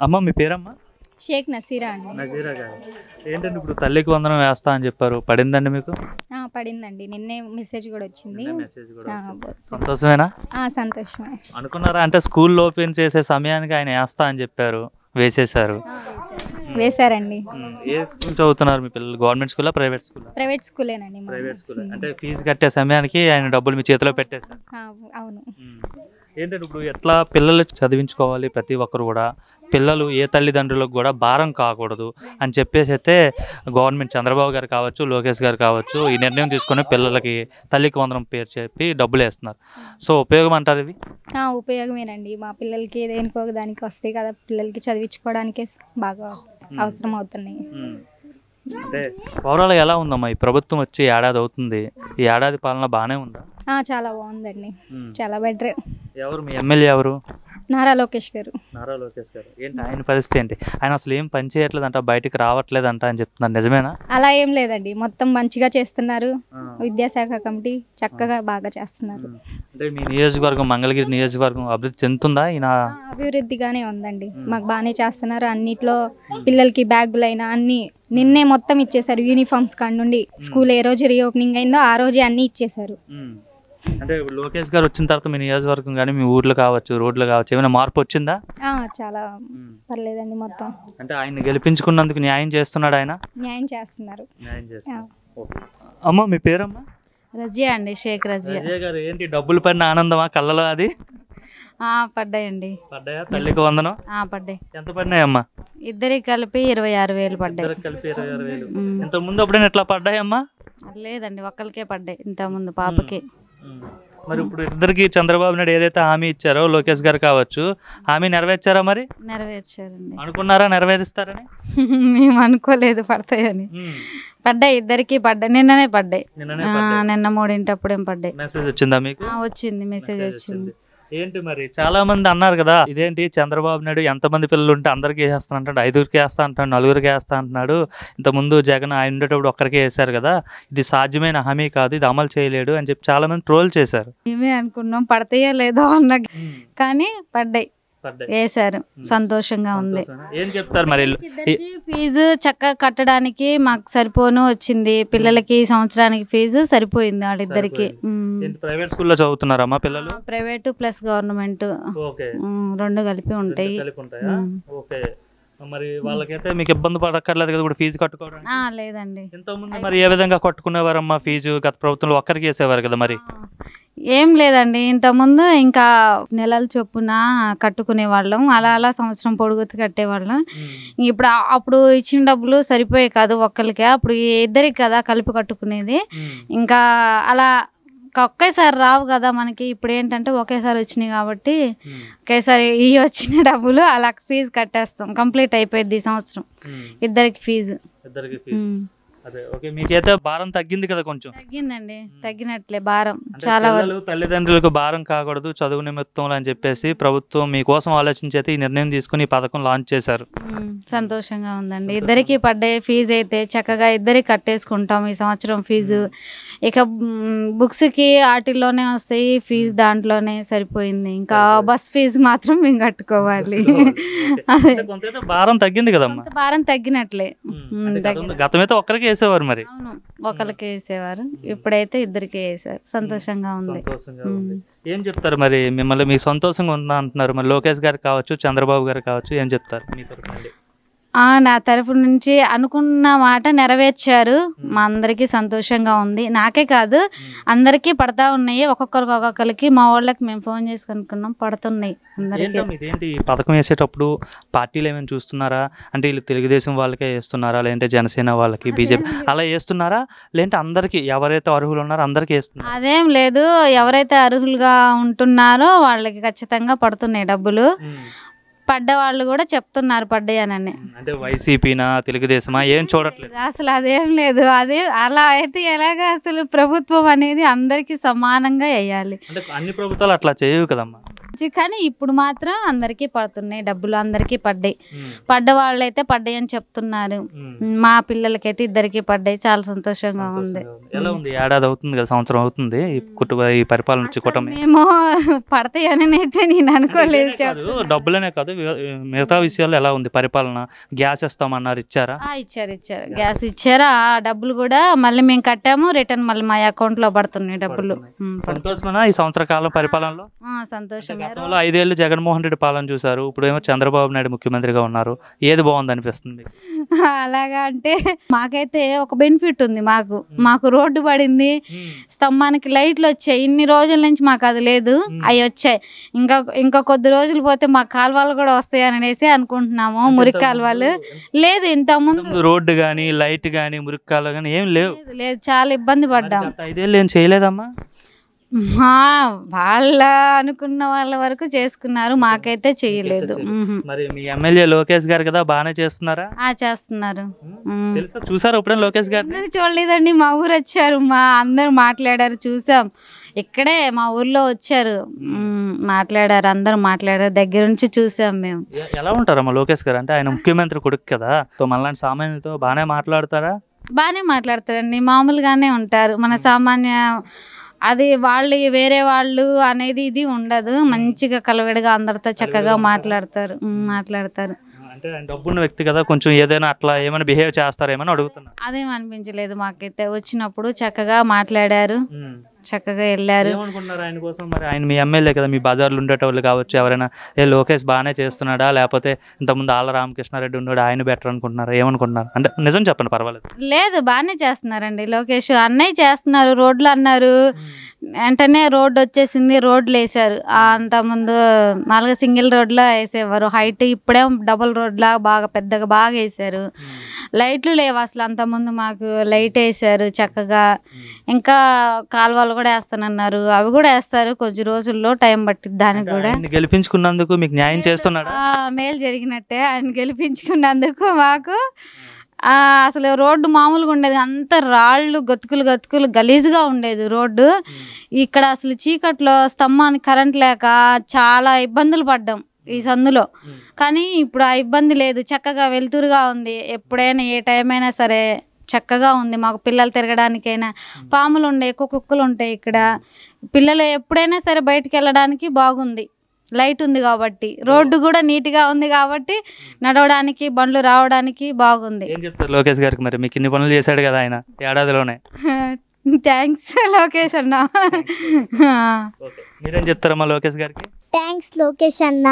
అమ్మ మీ పేరమ్మా? షేక్ నసీరా అండి. నజీరా గారు. ఏంటంటే ఇప్పుడు తల్లికి వందనం వేస్తా అని చెప్పారు, పడిందండి మీకు? పడిందండి, నిన్నే మెసేజ్ కూడా వచ్చింది. సంతోషమేనా? సంతోషమే. అనుకున్నారా అంటే స్కూల్ ఓపెన్ చేసే సమయానికి ఆయన వేస్తా అని చెప్పారు, వేసేసారు? వేశారండి. ఏ స్కూల్ చదువుతున్నారు మీ పిల్లలు? గవర్నమెంట్ స్కూలా ప్రైవేట్ స్కూలా? ప్రైవేట్ స్కూలేనండి. Private school. అంటే ఫీజు కట్టే సమయానికి ఆయన డబ్బులు మీ చేతిలో పెట్టేశారు. అవును. ఏంటంటే ఇప్పుడు ఎట్లా పిల్లలు చదివించుకోవాలి, ప్రతి ఒక్కరు కూడా పిల్లలు ఏ తల్లిదండ్రులకు కూడా భారం కాకూడదు అని చెప్పేసి అయితే గవర్నమెంట్ చంద్రబాబు గారు కావచ్చు, లోకేష్ గారు కావచ్చు ఈ నిర్ణయం తీసుకొని పిల్లలకి తల్లికి వందనం పేరు చెప్పి డబ్బులు వేస్తున్నారు. సో ఉపయోగం అంటారు ఇవి? ఉపయోగమేనండి. మా పిల్లలకి దేనికో దానికి వస్తాయి కదా, పిల్లలకి చదివించుకోవడానికే బాగా అవసరం అవుతున్నాయి. అంటే ఓవరాల్ ఎలా ఉందమ్మా ఈ ప్రభుత్వం వచ్చి ఏడాది అవుతుంది, ఈ ఏడాది పాలన బాగానే ఉందా? చాలా బాగుందండి, చాలా బెటర్. ఎవరు మీ ఎమ్మెల్యే ఎవరు? నారా లోకేష్ గారు. నారా లోకేష్ గారు. ఏంటి ఆయన పరిస్థితి ఏంటి? ఆయన అసలు ఏం పని చేయట్లేదంట, బయటికి రావట్లేదంట అని చెప్తున్నారు, నిజమేనా? అలా ఏం లేదండి, మొత్తం మంచిగా చేస్తున్నారు. విద్యాశాఖ కమిటీ చక్కగా బాగా చేస్తున్నారు. అంటే మీ నియోజకవర్గం మంగళగిరి నియోజకవర్గం అభివృద్ధి చెందుతుందా? ఈయన అభివృద్ధిగానే ఉందండి, మాకు బాగానే చేస్తున్నారు. అన్నిట్లో పిల్లలకి బ్యాగులైనా అన్ని నిన్నే మొత్తం ఇచ్చేసారు. యూనిఫామ్స్ కాడ నుండి స్కూల్ ఏ రోజు రీఓపెనింగ్ అయిందో ఆ రోజే అన్ని ఇచ్చేసారు. అంటే లోకేష్ గారు వచ్చిన తర్వాత మీ నియోజకవర్గం కానీ మీ ఊర్లో కావచ్చు, రోడ్లు కావచ్చు, ఏమైనా మార్పు వచ్చిందా? చాలా పర్లేదండి. మొత్తం అంటే ఆయన గెలిపించుకున్నందుకు న్యాయం చేస్తున్నాడు ఆయన? న్యాయం చేస్తున్నారు. అమ్మ మీ పేరమ్మా? రజియా అండి, షేక్ రజియా. రజియా గారు, ఏంటి డబ్బులు పడిన ఆనందమా కళ్ళలో? అది పడ్డాయండి. పడ్డాయా? తల్లికి వందనం పడ్డాయి. ఎంత పడినాయమ్మా? ఇద్దరికి కలిపి 26,000 పడ్డాయి. కలిపి 26,000. ఇంత ముందు అప్పుడైనా ఎట్లా పడ్డాయమ్మా? లేదండి, ఒక్కరికే పడ్డాయి ఇంత ముందు పాపకి. మరి ఇప్పుడు ఇద్దరికి చంద్రబాబు నాయుడు ఏదైతే హామీ ఇచ్చారో లోకేష్ గారు కావచ్చు, హామీ నెరవేర్చారా? మరి నెరవేర్చారండి. అనుకున్నారా నెరవేరుస్తారని? మేము అనుకోలేదు పడతాయని. పడ్డాయి, ఇద్దరికి పడ్డాయి. నిన్ననే పడ్డాయి. నిన్న 3 అప్పుడేం పడ్డాయి. మెసేజ్ వచ్చిందా మీకు? వచ్చింది, మెసేజ్ వచ్చింది. ఏంటి మరి చాలా మంది అన్నారు కదా, ఇదేంటి చంద్రబాబు నాయుడు ఎంతమంది పిల్లలు ఉంటే అందరికీ వేస్తా అంటాడు, 5గురికి వేస్తా అంటాడు, 4గురికి వేస్తా అంటున్నాడు. ఇంతకుముందు జగన్ ఆయన ఉండేటప్పుడు ఒక్కరికే వేశారు కదా, ఇది సాధ్యమైన హామీ కాదు, ఇది అమలు చేయలేడు అని చెప్పి చాలా మంది ట్రోల్ చేశారు. మేమే అనుకున్నాం పడతాయో లేదో అన్న, కానీ పడ్డాయి, వేశారు. సంతోషంగా ఉంది. ఏం చెప్తారు మరి? ఫీజు చక్కగా కట్టడానికి మాకు సరిపోను వచ్చింది. పిల్లలకి సంవత్సరానికి ఫీజు సరిపోయింది వాళ్ళిద్దరికి. ప్రైవేట్ స్కూల్లో చదువుతున్నారమ్మా పిల్లలు? ప్రైవేట్ ప్లస్ గవర్నమెంట్ రెండు కలిపి ఉంటాయి. మరి వాళ్ళకైతే మీకు ఇబ్బంది పడక్కర్లేదు కదా ఫీజు కట్టుకోవడం? లేదండి. ఇంతకుముందు మరి ఏ విధంగా కట్టుకునేవారమ్మా ఫీజు? గత ప్రభుత్వంలో ఒక్కరికి వేసేవారు కదా మరి? ఏం లేదండి, ఇంతకుముందు ఇంకా నెలల చొప్పున కట్టుకునే వాళ్ళం. అలా అలా సంవత్సరం పొడుగుతూ కట్టేవాళ్ళం. ఇప్పుడు అప్పుడు ఇచ్చిన డబ్బులు సరిపోయాయి కాదు ఒక్కరికే, అప్పుడు ఇద్దరికి కదా కలిపి కట్టుకునేది. ఇంకా అలా ఒకేసారి రావు కదా మనకి. ఇప్పుడు ఏంటంటే ఒకేసారి వచ్చినాయి కాబట్టి ఒకేసారి ఈ వచ్చిన డబ్బులు అలా ఫీజు కట్టేస్తాం. కంప్లీట్ అయిపోయింది ఈ సంవత్సరం ఇద్దరికి ఫీజు. అదే ఓకే. మీకైతే భారం తగ్గింది కదా? కొంచెం తగ్గిందండి, తగ్గినట్లే భారం చాలా వరకు. తల్లిదండ్రులకు భారం కాకూడదు చదువు నిమిత్తంలో అని చెప్పేసి ప్రభుత్వం మీకోసం ఆలోచించి అయితే ఈ నిర్ణయం తీసుకుని ఈ పథకం లాంచ్ చేశారు. సంతోషంగా ఉందండి. ఇద్దరికి పడ్డే ఫీజు అయితే చక్కగా ఇద్దరికి కట్టేసుకుంటాం ఈ సంవత్సరం ఫీజు. ఇక బుక్స్కి వాటిల్లోనే వస్తాయి ఫీజు, దాంట్లోనే సరిపోయింది. ఇంకా బస్ ఫీజు మాత్రం మేము కట్టుకోవాలి. భారం తగ్గింది కదమ్మా? భారం తగ్గినట్లే. గతమైతే ఒక్కరికి వేసేవారు మరి? అవును, ఒకరికి వేసేవారు, ఇప్పుడైతే ఇద్దరికి వేసారు. సంతోషంగా ఉంది. ఏం చెప్తారు మరి? మిమ్మల్ని మీ సంతోషంగా ఉందా అంటున్నారు, మరి లోకేష్ గారు కావచ్చు, చంద్రబాబు గారు కావచ్చు, ఏం చెప్తారు మీ తరఫు నుండి? నా తరఫు నుంచి అనుకున్న మాట నెరవేర్చారు. మా అందరికీ సంతోషంగా ఉంది. నాకే కాదు అందరికీ పడతా ఉన్నాయి. ఒక్కొక్కరికి మా వాళ్ళకి మేము ఫోన్ చేసి కనుక్కున్నాం, పడుతున్నాయి అందరికీ. ఇదేంటి పథకం వేసేటప్పుడు పార్టీలు ఏమైనా చూస్తున్నారా? అంటే వీళ్ళు తెలుగుదేశం వాళ్ళకే వేస్తున్నారా, లేదంటే జనసేన వాళ్ళకి, బీజేపీ అలా వేస్తున్నారా, లేదంటే అందరికి ఎవరైతే అర్హులు ఉన్నారో అందరికి వేస్తున్నారా? అదేం లేదు, ఎవరైతే అర్హులుగా ఉంటున్నారో వాళ్ళకి ఖచ్చితంగా పడుతున్నాయి డబ్బులు. పడ్డ వాళ్ళు కూడా చెప్తున్నారు పడ్డాయనని. అంటే వైసీపీనా తెలుగుదేశమా ఏం చూడట్లేదు అసలు, అదేం లేదు. అదే అలా అయితే ఎలాగా? అసలు ప్రభుత్వం అనేది అందరికి సమానంగా వేయాలి. అంటే అన్ని ప్రభుత్వాలు అట్లా చేయవు కదమ్మా. మంచి, కానీ ఇప్పుడు మాత్రం అందరికీ పడుతున్నాయి డబ్బులు, అందరికీ పడ్డాయి. పడ్డ వాళ్ళైతే పడ్డాయి అని చెప్తున్నారు. మా పిల్లలకైతే ఇద్దరికి పడ్డాయి. చాలా సంతోషంగా ఉంది. ఎలా ఉంది? ఏడాది అవుతుంది కదా, సంవత్సరం అవుతుంది ఈ పరిపాలన వచ్చి కూటమి. మేము పడతాయని అయితే నేను అనుకోలేదు. డబ్బులనే కాదు, మిగతా విషయాలు ఎలా ఉంది పరిపాలన? గ్యాస్ ఇస్తామన్నారు, ఇచ్చారా? ఇచ్చారు గ్యాస్ ఇచ్చారు. ఆ డబ్బులు కూడా మళ్ళీ మేము కట్టాము, రిటర్న్ మళ్ళీ మా అకౌంట్ లో పడుతున్నాయి డబ్బులు. సంతోషమేనా ఈ సంవత్సర కాలం పరిపాలనలో? సంతోషమే. 5 ఏళ్ళు జగన్మోహన్ రెడ్డి పాలన చూసారు, ఇప్పుడు ఏమో చంద్రబాబు నాయుడు ముఖ్యమంత్రిగా ఉన్నారు. ఏది బాగుంది అనిపిస్తుంది? అలాగా అంటే మాకైతే ఒక బెనిఫిట్ ఉంది. మాకు రోడ్డు పడింది, స్తంభానికి లైట్లు వచ్చాయి. ఇన్ని రోజుల నుంచి మాకు అది లేదు, అవి వచ్చాయి. ఇంకా కొద్ది రోజులు పోతే మా కాలువలు కూడా వస్తాయి అనేసి అనుకుంటున్నాము. మురికి కాలువలు లేదు, ఇంత ముందు రోడ్డు గానీ లైట్ గానీ మురికి కాలువ గానీ ఏం లేవు. చాలా ఇబ్బంది పడ్డాం. 5 ఏళ్ళు ఏం చేయలేదమ్మా? వాళ్ళ అనుకున్న వాళ్ళ వరకు చేసుకున్నారు, మాకైతే చేయలేదు. మరి మీ ఎమ్మెల్యే లోకేష్ గారు కదా, బాగానే చేస్తున్నారా? చేస్తున్నారు. చూసారు ఎప్పుడైనా లోకేష్ గారు? చూడలేదండి, మా ఊరు వచ్చారు, అందరు మాట్లాడారు, చూసాం. ఇక్కడే మా ఊర్లో వచ్చారు, మాట్లాడారు, అందరు మాట్లాడారు, దగ్గర నుంచి చూసాం మేము. ఎలా ఉంటారమ్మా లోకేష్ గారు? అంటే ఆయన ముఖ్యమంత్రి కొడుకు కదా, మనలాంటి సామాన్యులతో బాగానే మాట్లాడతారా? బాగానే మాట్లాడతారండి, మామూలుగానే ఉంటారు. మన సామాన్య అది వాళ్ళు వేరే వాళ్ళు అనేది ఇది ఉండదు. మంచిగా కలవడిగా అందరితో చక్కగా మాట్లాడతారు. అంటే ఆయన డబ్బున్న వ్యక్తి కదా, కొంచెం ఏదైనా అట్లా ఏమైనా బిహేవ్ చేస్తారేమని అడుగుతున్నా. అదేం అనిపించలేదు మాకైతే. వచ్చినప్పుడు చక్కగా మాట్లాడారు, చక్కగా వెళ్ళారు. ఏమనుకుంటున్నారు ఆయన కోసం? మరి ఆయన మీ ఎమ్మెల్యే కదా, మీ బజార్లు ఉండేటోళ్ళు కావచ్చు, ఎవరైనా లోకేష్ బాగానే చేస్తున్నాడా, లేకపోతే ఇంతకుముందు ఆళ్ళ రామకృష్ణారెడ్డి ఉన్నాడు, ఆయన బెటర్ అనుకుంటున్నారు? ఏమనుకుంటున్నారు? అంటే నిజం చెప్పండి, పర్వాలేదు. లేదు, బాగానే చేస్తున్నారండి లోకేష్. అన్నయ్య చేస్తున్నారు. రోడ్లు అన్నారు, వెంటనే రోడ్డు వచ్చేసింది, రోడ్లు వేసారు. అంతకుముందు మామూలుగా సింగిల్ రోడ్లో వేసేవారు, హైట్ ఇప్పుడే డబుల్ రోడ్లా బాగా పెద్దగా బాగా వేసారు. లైట్లు లేవు అసలు, అంతకుముందు మాకు లైట్ వేసారు చక్కగా. ఇంకా కాలువలు కూడా వేస్తానన్నారు, అవి కూడా వేస్తారు, కొద్ది రోజుల్లో టైం పట్టింది. దానికి కూడా గెలిపించుకున్నందుకు మీకు న్యాయం చేస్తున్నాడు, మేలు జరిగినట్టే. ఆయన గెలిపించుకున్నందుకు మాకు అసలు రోడ్డు మామూలుగా ఉండేది, అంత రాళ్ళు గతుకులు గలీజ్గా ఉండేది రోడ్డు. ఇక్కడ అసలు చీకట్లో స్తంభానికి కరెంట్ లేక చాలా ఇబ్బందులు పడ్డాం ఈ సందులో. కానీ ఇప్పుడు ఆ ఇబ్బంది లేదు, చక్కగా వెలుతురుగా ఉంది. ఎప్పుడైనా ఏ టైం అయినా సరే చక్కగా ఉంది. మాకు పిల్లలు తిరగడానికైనా, పాములు ఉండే, కుక్కలు ఉంటాయి ఇక్కడ. పిల్లలు ఎప్పుడైనా సరే బయటికి వెళ్ళడానికి బాగుంది, లైట్ ఉంది కాబట్టి. రోడ్డు కూడా నీట్గా ఉంది కాబట్టి నడవడానికి, బండ్లు రావడానికి బాగుంది. ఏం చెప్తారు లోకేష్ గారికి? మరి మీకు ఇన్ని పనులు చేశాడు కదా ఆయన ఏడాదిలోనే. థ్యాంక్స్ లోకేష్ అన్న. మీరేం చెప్తారమ్మా లోకేష్ గారికి? థ్యాంక్స్ లోకేష్ అన్న.